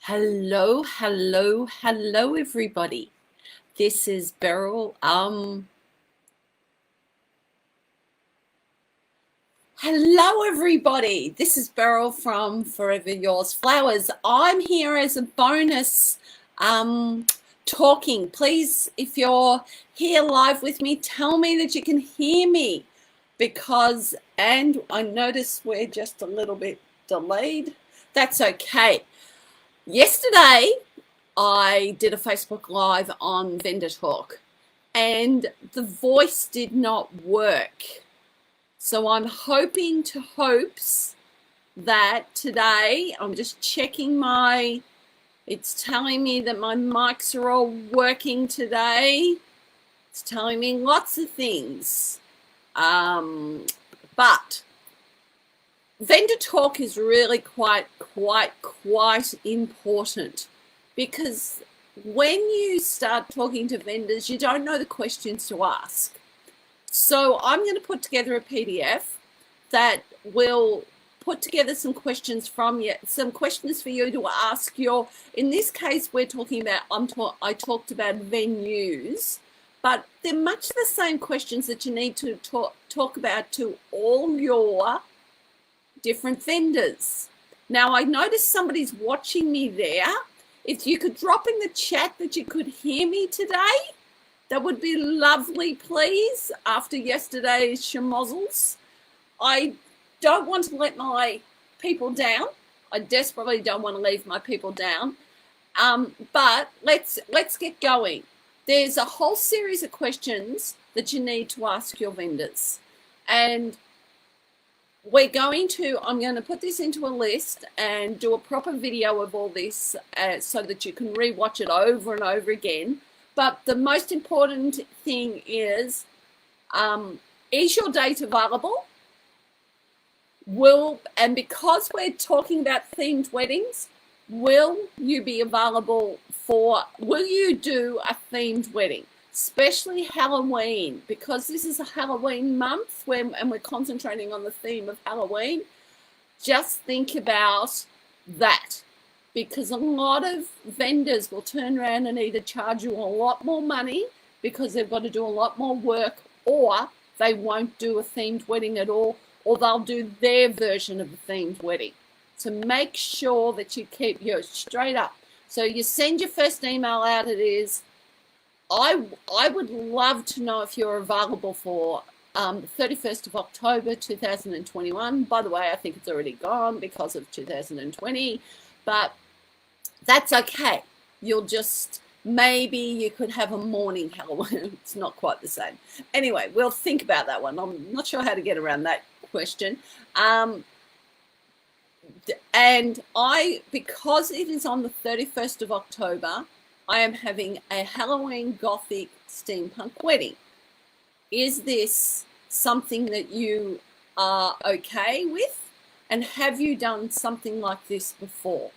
Hello, everybody. This is Beryl. Hello, everybody. This is Beryl from Forever Yours Flowers. I'm here as a bonus, talking. Please, if you're here live with me, tell me that you can hear me and I notice we're just a little bit delayed. That's okay. Yesterday, I did a Facebook Live on Vendor Talk and the voice did not work. So I'm hoping to hopes that today, I'm just checking it's telling me that my mics are all working today. It's telling me lots of things. But Vendor Talk is really quite important, because when you start talking to vendors, you don't know the questions to ask. So I'm going to put together a PDF that will put together some questions from you, some questions for you to ask in this case, we're talking about, I talked about venues, but they're much the same questions that you need to talk about to all your different vendors. Now, I noticed somebody's watching me there. If you could drop in the chat that you could hear me today, that would be lovely, please, after yesterday's schmozzles. I don't want to let my people down. I desperately don't want to leave my people down. But let's get going. There's a whole series of questions that you need to ask your vendors. And I'm going to put this into a list and do a proper video of all this so that you can rewatch it over and over again. But the most important thing is your date available? And because we're talking about themed weddings, will you do a themed wedding? Especially Halloween, because this is a Halloween month and we're concentrating on the theme of Halloween. Just think about that, because a lot of vendors will turn around and either charge you a lot more money because they've got to do a lot more work, or they won't do a themed wedding at all, or they'll do their version of a themed wedding. So make sure that you keep straight up. So you send your first email out. It is, I would love to know if you're available for the 31st of October 2021. By the way, I think it's already gone because of 2020, but that's okay. Maybe you could have a morning Halloween. It's not quite the same. Anyway, we'll think about that one. I'm not sure how to get around that question. Because it is on the 31st of October, I am having a Halloween Gothic steampunk wedding. Is this something that you are okay with? And have you done something like this before?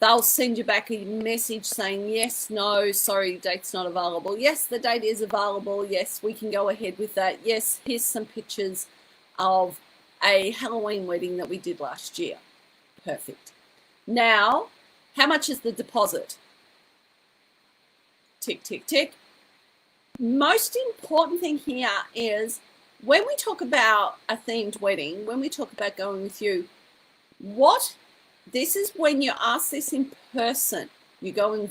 They'll send you back a message saying, yes, no, sorry, date's not available. Yes, the date is available. Yes, we can go ahead with that. Yes, here's some pictures of a Halloween wedding that we did last year. Perfect. Now, how much is the deposit? Tick, tick, tick. Most important thing here is when we talk about a themed wedding, when we talk about going with you, this is when you ask this in person. You go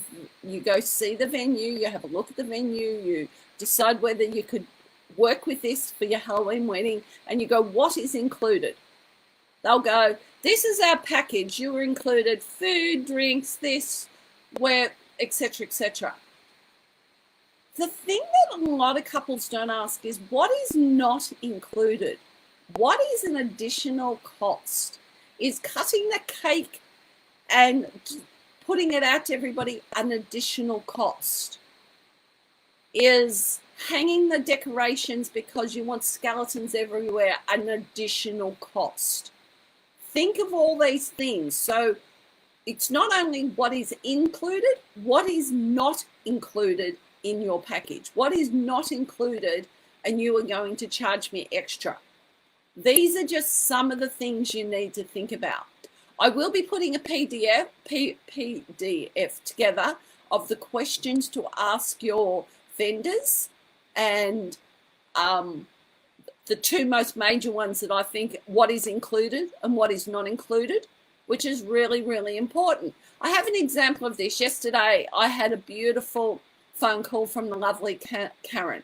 see the venue, you have a look at the venue, you decide whether you could work with this for your Halloween wedding, and you go, what is included? They'll go, this is our package. You were included food, drinks, this, etc., etc. The thing that a lot of couples don't ask is, what is not included? What is an additional cost? Is cutting the cake and putting it out to everybody an additional cost? Is hanging the decorations because you want skeletons everywhere an additional cost? Think of all these things. So it's not only what is included, what is not included in your package. What is not included and you are going to charge me extra? These are just some of the things you need to think about. I will be putting a PDF together of the questions to ask your vendors, and the two most major ones that I think, what is included and what is not included, which is really, really important. I have an example of this. Yesterday, I had a beautiful phone call from the lovely Karen.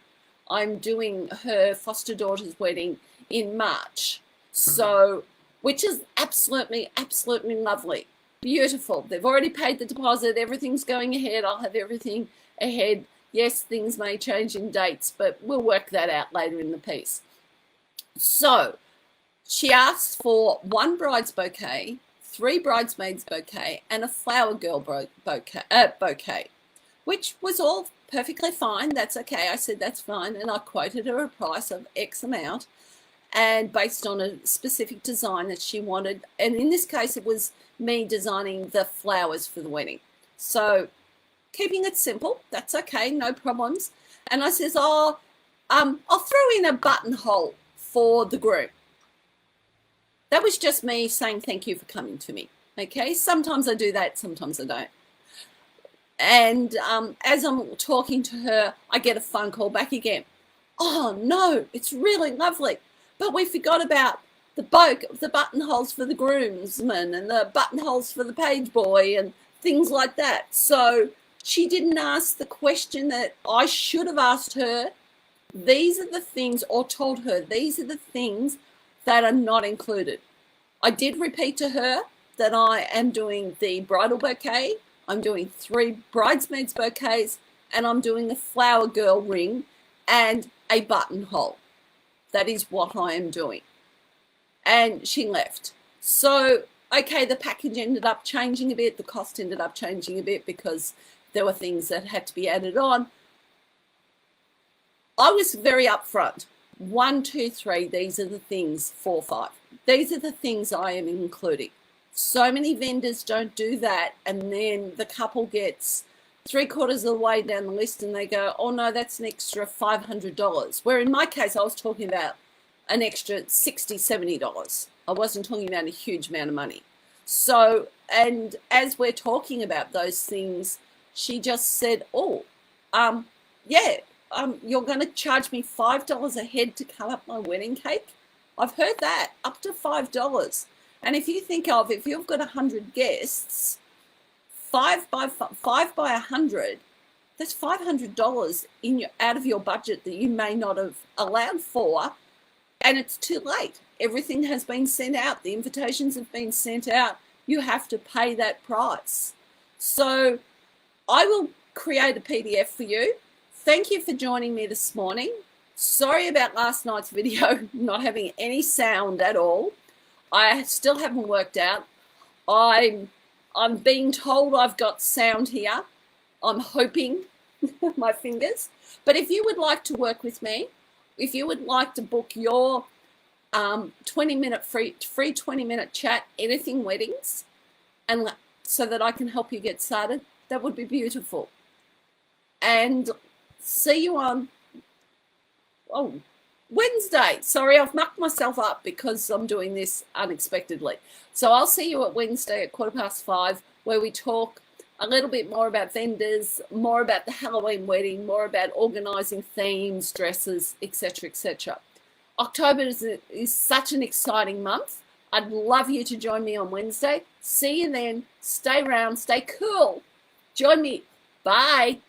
I'm doing her foster daughter's wedding in March, so, which is absolutely, absolutely lovely. Beautiful. They've already paid the deposit. Everything's going ahead. I'll have everything ahead. Yes, things may change in dates, but we'll work that out later in the piece. So she asked for 1 bride's bouquet, 3 bridesmaids bouquet, and a flower girl bouquet, which was all perfectly fine. That's okay. I said that's fine, and I quoted her a price of X amount, and based on a specific design that she wanted. And in this case, it was me designing the flowers for the wedding. So keeping it simple, that's okay, no problems. And I says, I'll throw in a buttonhole for the groom. That was just me saying thank you for coming to me. Okay, sometimes I do that, sometimes I don't. And as I'm talking to her, I get a phone call back again. Oh no, it's really lovely, but we forgot about the buttonholes for the groomsmen and the buttonholes for the page boy and things like that. So she didn't ask the question that I should have asked her. These are the things, or told her, these are the things that are not included. I did repeat to her that I am doing the bridal bouquet, I'm doing 3 bridesmaids bouquets, and I'm doing a flower girl ring and a buttonhole. That is what I am doing. And she left. So, okay, the package ended up changing a bit, the cost ended up changing a bit because there were things that had to be added on. I was very upfront. 1, 2, 3, these are the things, 4, 5. These are the things I am including. So many vendors don't do that, and then the couple gets 3/4 of the way down the list and they go, oh no, that's an extra $500. Where in my case, I was talking about an extra $60, $70. I wasn't talking about a huge amount of money. So, and as we're talking about those things, she just said, oh, yeah, you're going to charge me $5 a head to cut up my wedding cake? I've heard that, up to $5. And if you think of, if you've got 100 guests, 5 by 100, that's $500 out of your budget that you may not have allowed for, and it's too late. Everything has been sent out. The invitations have been sent out. You have to pay that price. So I will create a PDF for you. Thank you for joining me this morning. Sorry about last night's video not having any sound at all. I still haven't worked out. I'm being told I've got sound here. I'm hoping, my fingers. But if you would like to work with me, if you would like to book your 20-minute free 20-minute chat, anything weddings, and so that I can help you get started, that would be beautiful. And see you on Wednesday. Sorry, I've mucked myself up because I'm doing this unexpectedly. So I'll see you at Wednesday at 5:15, where we talk a little bit more about vendors, more about the Halloween wedding, more about organising themes, dresses, etc., etc. October is such an exciting month. I'd love you to join me on Wednesday. See you then. Stay around. Stay cool. Join me. Bye.